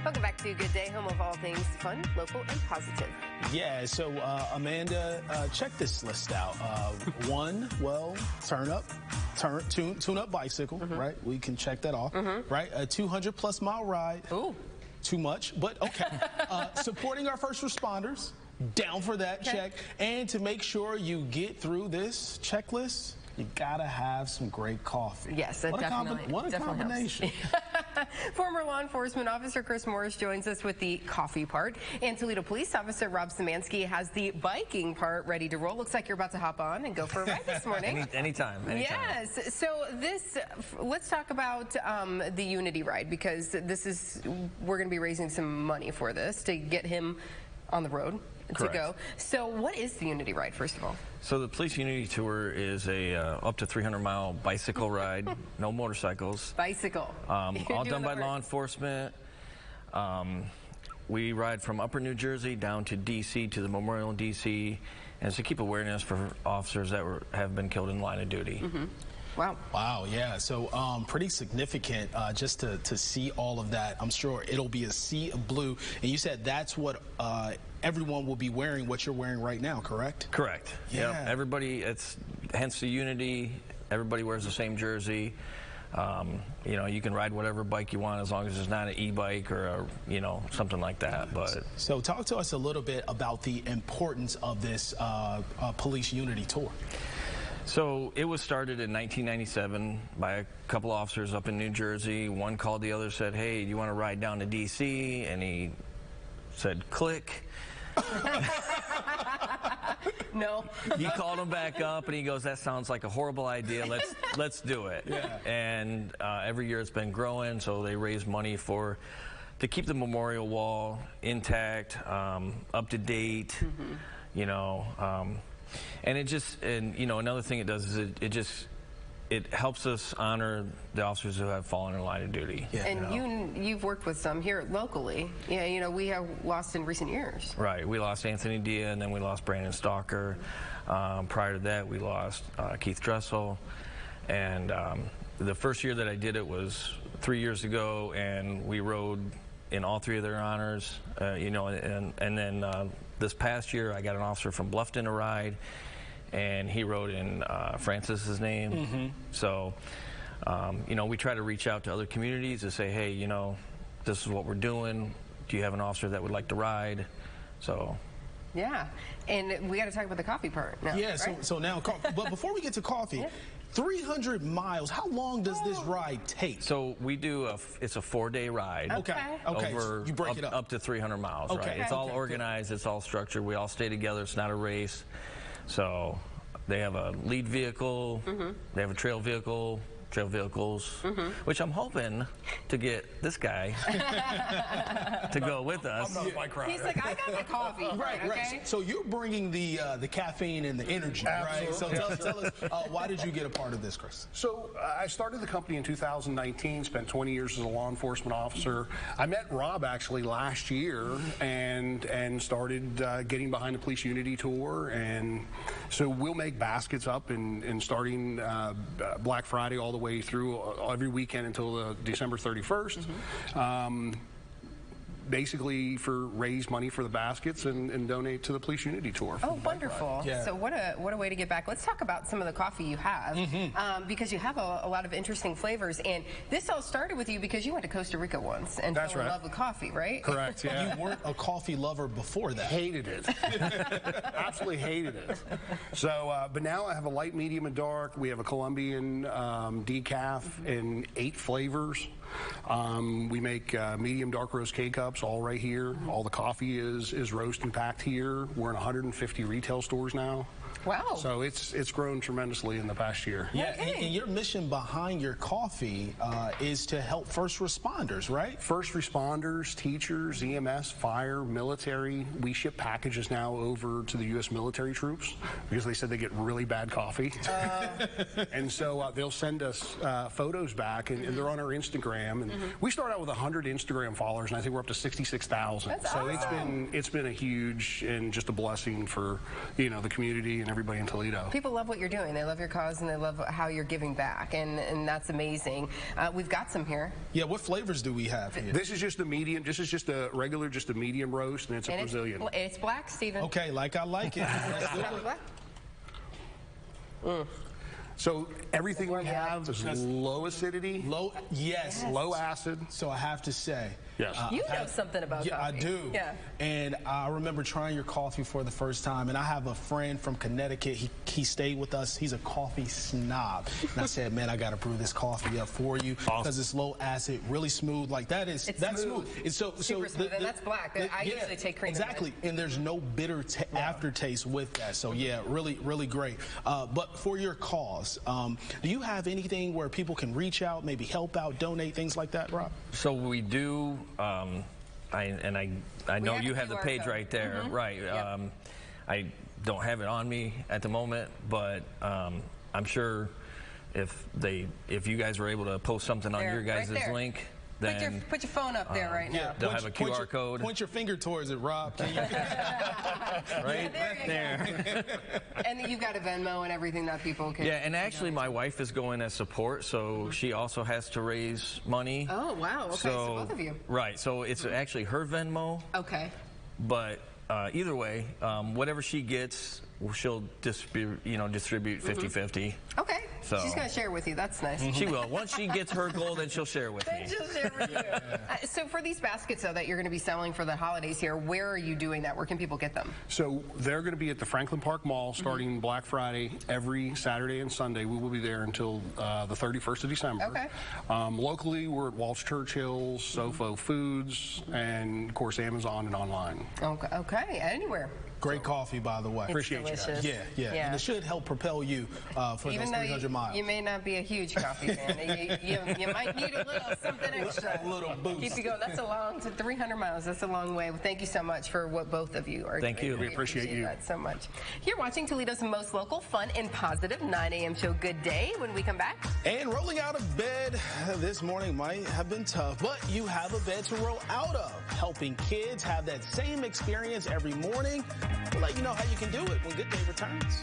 Welcome back to Good Day, home of all things fun, local, and positive. Yeah, so Amanda, check this list out. One, well, tune up bicycle, right? We can check that off, right? A 200+ mile ride. Ooh. Too much, but okay. Supporting our first responders, down for that, check. And to make sure you get through this checklist, you gotta have some great coffee. Yes, that What a combination. Former law enforcement officer Chris Morris joins us with the coffee part, and Toledo police officer Rob Szymanski has the biking part ready to roll. Looks like you're about to hop on and go for a ride this morning. Anytime. Yes. So let's talk about the Unity ride, because we're going to be raising some money for this to get him on the road. Correct. To go. So what is the Unity ride, first of all? So the Police Unity Tour is a up to 300-mile bicycle ride, no motorcycles. Bicycle. All done by law enforcement. We ride from Upper New Jersey down to D.C. to the Memorial in D.C. and it's to keep awareness for officers that have been killed in the line of duty. Wow. Wow, yeah. So pretty significant just to see all of that. I'm sure it'll be a sea of blue. And you said that's what everyone will be wearing, what you're wearing right now, correct? Correct. Yeah. Yep. Everybody, hence the Unity. Everybody wears the same jersey. You know, you can ride whatever bike you want as long as it's not an e-bike or something like that. But so talk to us a little bit about the importance of this Police Unity Tour. So it was started in 1997 by a couple officers up in New Jersey. One called the other, said, "Hey, do you want to ride down to D.C.?" And he said, "Click." No. He called him back up and he goes, "That sounds like a horrible idea. Let's do it." Yeah. And every year it's been growing, so they raise money to keep the memorial wall intact, up to date. And another thing it does is it helps us honor the officers who have fallen in line of duty. Yeah. And you've worked with some here locally. Yeah, we have lost in recent years. Right. We lost Anthony Dia, and then we lost Brandon Stalker. Prior to that, we lost Keith Dressel. And the first year that I did it was 3 years ago, and we rode in all three of their honors. And then this past year, I got an officer from Bluffton to ride, and he rode in Francis's name. So, we try to reach out to other communities to say, hey, this is what we're doing. Do you have an officer that would like to ride? So. Yeah, and we got to talk about the coffee part now. Yeah, right? so now, but before we get to coffee, 300 miles, how long does this ride take? So we do it's a 4-day ride. Okay. Over you break it up to 300 miles, right? It's all organized, it's all structured, we all stay together, it's not a race. So they have a lead vehicle, they have a trail vehicles, which I'm hoping to get this guy to go with us. I'm not my crowd. He's like, I got the coffee. Right. So you're bringing the caffeine and the energy, right? So tell us, why did you get a part of this, Chris? So I started the company in 2019, spent 20 years as a law enforcement officer. I met Rob actually last year and started getting behind the Police Unity Tour. And so we'll make baskets up and starting Black Friday all the way through every weekend until December 31st. Basically raise money for the baskets and donate to the Police Unity Tour. Oh, wonderful. Yeah. So what a way to get back. Let's talk about some of the coffee you have, because you have a lot of interesting flavors. And this all started with you because you went to Costa Rica once and fell in love with coffee, right? Correct, yeah. You weren't a coffee lover before that. Hated it. Absolutely hated it. So, but now I have a light, medium, and dark. We have a Colombian decaf in 8 flavors. We make medium dark roast K-Cups all right here. All the coffee is roast and packed here. We're in 150 retail stores now. Wow. So it's grown tremendously in the past year. Yeah, and your mission behind your coffee is to help first responders, right? First responders, teachers, EMS, fire, military. We ship packages now over to the U.S. military troops because they said they get really bad coffee. And so they'll send us photos back, and they're on our Instagram. And we start out with 100 Instagram followers, and I think we're up to 66,000. So awesome. it's been a huge and just a blessing for the community and and everybody in Toledo. People love what you're doing. They love your cause, and they love how you're giving back, and that's amazing. We've got some here. Yeah, what flavors do we have here? This is just a medium. This is just a regular, just a medium roast, and it's a Brazilian. It's black, Stephen. Okay, like I like it. Let's do it. So everything we have is low acidity. Yes. Low acid. So I have to say. Yes. You know something about coffee. I do. Yeah. And I remember trying your coffee for the first time, and I have a friend from Connecticut. He stayed with us. He's a coffee snob. And I said, man, I got to brew this coffee up for you because it's low acid, really smooth. Like that's smooth. It's super smooth, and that's black. I usually take cream. Exactly. And there's no bitter aftertaste with that. So yeah, really, really great. But for your cause, do you have anything where people can reach out, maybe help out, donate, things like that, Rob? So we do. I know you have the page right there, right? Yep. I don't have it on me at the moment, but I'm sure if you guys were able to post something on your guys' link. Then, put your phone up there right now. They'll have a QR code. Point your finger towards it, Rob. Can you? Right there. And you've got a Venmo and everything that people can. Yeah, and actually my wife is going as support, so she also has to raise money. Oh, wow. Okay, so both of you. Right, so it's actually her Venmo. Okay. But either way, whatever she gets, she'll distribute 50-50. Okay. So she's going to share with you. That's nice. She will. Once she gets her goal, then she'll share with me. She'll share with you. So for these baskets, though, that you're going to be selling for the holidays here, where are you doing that? Where can people get them? So they're going to be at the Franklin Park Mall starting Black Friday every Saturday and Sunday. We will be there until the 31st of December. Okay. Locally, we're at Walsh Churchill's, Sofo Foods, and, of course, Amazon and online. Okay. Anywhere. Great coffee, by the way. Appreciate you guys. Yeah. And it should help propel you for Even those 300 miles. You may not be a huge coffee fan. you might need a little something extra. A little boost. Keep you going. That's 300 miles. That's a long way. Well, thank you so much for what both of you are doing. Thank you. We appreciate you. That so much. You're watching Toledo's most local, fun, and positive 9 a.m. show. Good day. When we come back. And rolling out of bed this morning might have been tough, but you have a bed to roll out of. Helping kids have that same experience every morning. We'll let you know how you can do it when Good Day returns.